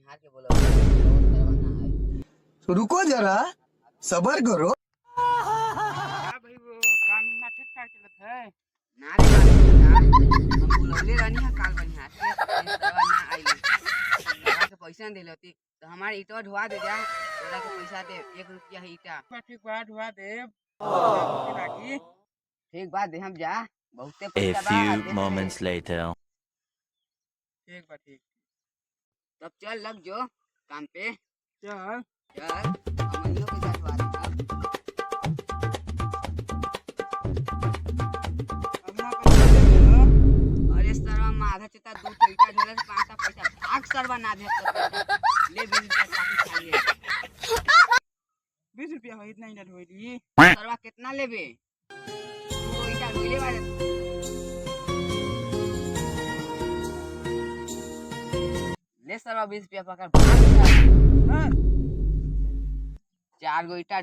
हार के बोलो बहुत करवाना है। रुको जरा सबर करो। हाँ भाई वो काम ना ठीक ठाक चलत है। ना रे बात हम बोलौले रहनी है काल बढ़िया से सरवा ना आइले सरवा के पैसा दे लेती तो हमारे ईटवा ढुआ दे जा तोरा के पैसा दे 1 रुपया है ईटा ठीक बा ढुआ दे लागी ठीक बात दे हम जा बहुते A पैसा बा few दे moments later. ठीक बा ठीक तब चल लग जो काम पे चल चल अमनियो के साथ बात कर अपना पैसा दे दो। अरे सरवा में आधा चेता 2 ईटा ढोले से 5 पैसा भाग सरवा ना दे तो ले 20 रुपया काफी चाहिए 20 रुपया हो इतना ही ना ढोली सरवा कितना लेबे तो ईटा ढोले वाले ले सरवा 20 रुपया पकड़ भाग जा। हाँ 4 गो ईटा